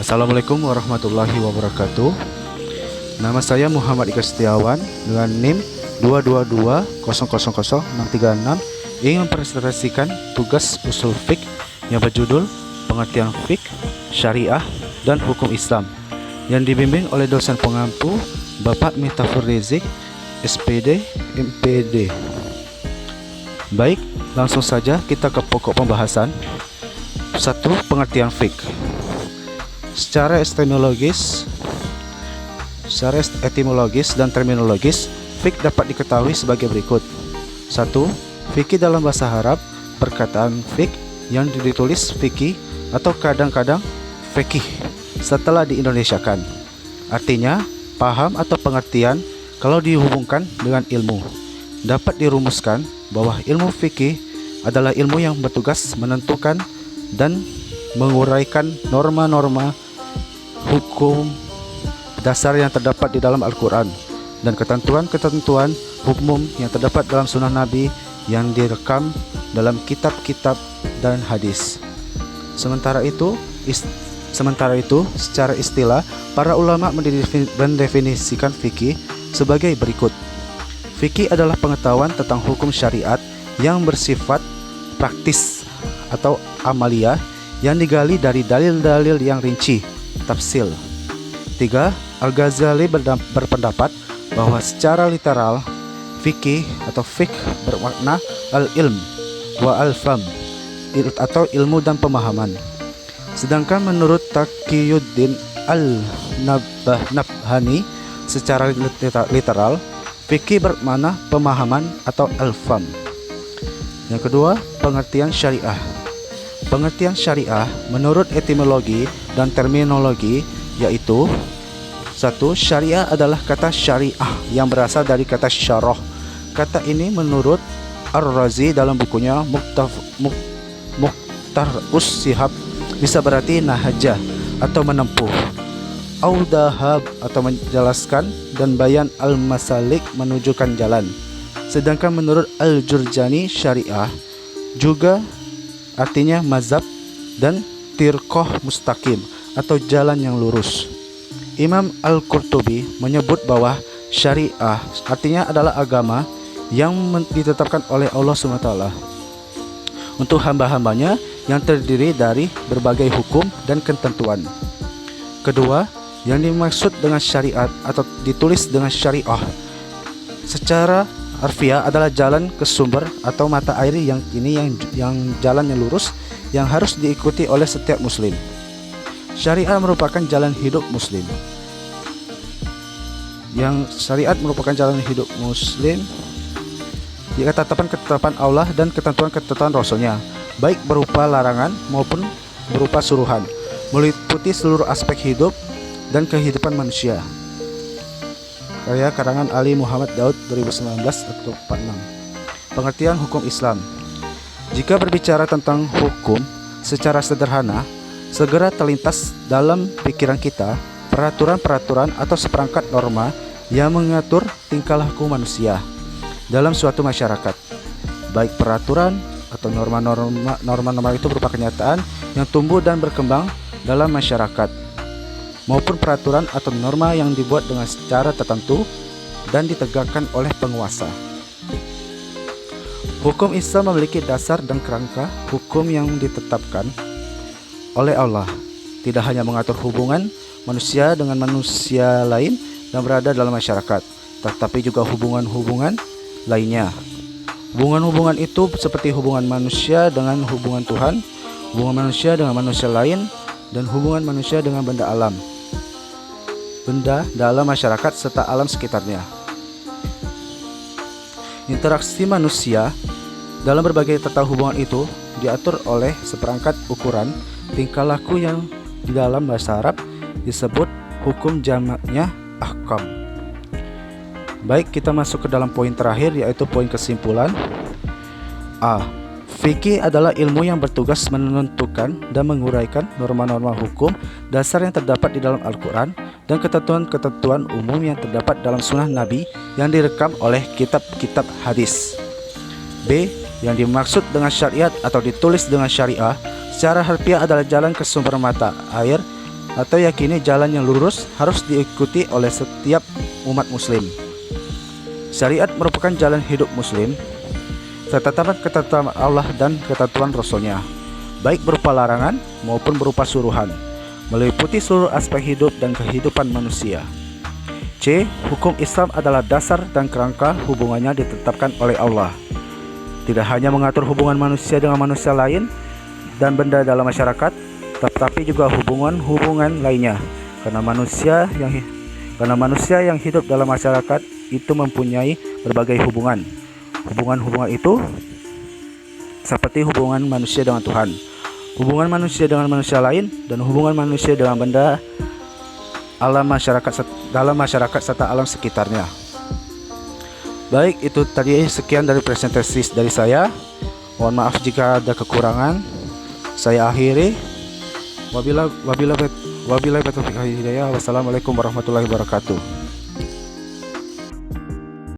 Assalamualaikum warahmatullahi wabarakatuh. Nama saya Muhammad Ika Setiawan dengan NIM 222000636 ingin mempresentasikan tugas usul fiqh yang berjudul Pengertian Fiqh, Syariah, dan Hukum Islam yang dibimbing oleh dosen pengampu Bapak Miftahul Rizik, SPD, MPD. Baik, langsung saja kita ke pokok pembahasan. 1. Pengertian fiqh. Secara etimologis dan terminologis, fiqh dapat diketahui sebagai berikut. 1. Fikih dalam bahasa Arab, perkataan fiqh yang ditulis fikih atau kadang-kadang fikih setelah diindonesiakan. Artinya, paham atau pengertian kalau dihubungkan dengan ilmu. Dapat dirumuskan bahwa ilmu fikih adalah ilmu yang bertugas menentukan dan menguraikan norma-norma hukum dasar yang terdapat di dalam Al-Quran dan ketentuan-ketentuan hukum yang terdapat dalam sunnah Nabi yang direkam dalam kitab-kitab dan hadis. Sementara itu, secara istilah, para ulama mendefinisikan fikih sebagai berikut. Fikih adalah pengetahuan tentang hukum syariat yang bersifat praktis atau amaliyah yang digali dari dalil-dalil yang rinci, tafsil. 3. Al-Ghazali berpendapat bahwa secara literal fikih atau fiqh bermakna al-ilm wa al-fam atau ilmu dan pemahaman. Sedangkan menurut Taqiyuddin al-Nabhani secara literal fikih bermakna pemahaman atau al-fam. Yang kedua, pengertian syariah. Pengertian syariah menurut etimologi dan terminologi yaitu 1. Syariah adalah kata syariah yang berasal dari kata syarah. Kata ini menurut Ar-Razi dalam bukunya Mukhtarus Shihab bisa berarti nahajah atau menempuh, audahab atau menjelaskan, dan bayan al-masalik menunjukkan jalan. Sedangkan menurut Al-Jurjani syariah juga artinya mazhab dan tirqoh mustaqim atau jalan yang lurus. Imam Al-Qurtubi menyebut bahwa syariah artinya adalah agama yang ditetapkan oleh Allah SWT untuk hamba-hambanya yang terdiri dari berbagai hukum dan ketentuan. Kedua, yang dimaksud dengan syariat atau ditulis dengan syariah secara harfiah adalah jalan ke sumber atau mata air yang jalan yang lurus yang harus diikuti oleh setiap muslim. Syariat merupakan jalan hidup muslim. Syariat merupakan jalan hidup muslim jika ketetapan Allah dan ketentuan-ketentuan Rasulnya, baik berupa larangan maupun berupa suruhan, meliputi seluruh aspek hidup dan kehidupan manusia. Karya karangan Ali Muhammad Daud 2019 atau 46. Pengertian hukum Islam. Jika berbicara tentang hukum secara sederhana, segera terlintas dalam pikiran kita peraturan-peraturan atau seperangkat norma yang mengatur tingkah laku manusia dalam suatu masyarakat. Baik peraturan atau norma-norma itu berupa kenyataan yang tumbuh dan berkembang dalam masyarakat, maupun peraturan atau norma yang dibuat dengan secara tertentu dan ditegakkan oleh penguasa. Hukum Islam memiliki dasar dan kerangka hukum yang ditetapkan oleh Allah, tidak hanya mengatur hubungan manusia dengan manusia lain yang berada dalam masyarakat, tetapi juga hubungan-hubungan lainnya. Hubungan-hubungan itu seperti hubungan manusia dengan hubungan Tuhan, hubungan manusia dengan manusia lain, dan hubungan manusia dengan benda dalam masyarakat serta alam sekitarnya. Interaksi manusia dalam berbagai tata hubungan itu diatur oleh seperangkat ukuran tingkah laku yang di dalam bahasa Arab disebut hukum, jamaknya ahkam. Baik, kita masuk ke dalam poin terakhir, yaitu poin kesimpulan. A. Fikih adalah ilmu yang bertugas menentukan dan menguraikan norma-norma hukum dasar yang terdapat di dalam Al-Quran dan ketentuan-ketentuan umum yang terdapat dalam sunnah Nabi yang direkam oleh kitab-kitab hadis. B. Yang dimaksud dengan syariat atau ditulis dengan syariah secara harfiah adalah jalan ke sumber mata air atau yakini jalan yang lurus harus diikuti oleh setiap umat muslim. Syariat merupakan jalan hidup muslim, ketetapan Allah dan ketentuan Rasulnya, baik berupa larangan maupun berupa suruhan, meliputi seluruh aspek hidup dan kehidupan manusia. C. Hukum Islam adalah dasar dan kerangka hubungannya ditetapkan oleh Allah. Tidak hanya mengatur hubungan manusia dengan manusia lain dan benda dalam masyarakat, tetapi juga hubungan-hubungan lainnya. Karena manusia yang hidup dalam masyarakat itu mempunyai berbagai hubungan. Hubungan-hubungan itu seperti hubungan manusia dengan Tuhan, hubungan manusia dengan manusia lain, dan hubungan manusia dengan benda dalam masyarakat serta alam sekitarnya. Baik, itu tadi sekian dari presentasi dari saya. Mohon maaf jika ada kekurangan. Saya akhiri. Wabillahi taufiq wal hidayah. Wassalamualaikum warahmatullahi wabarakatuh.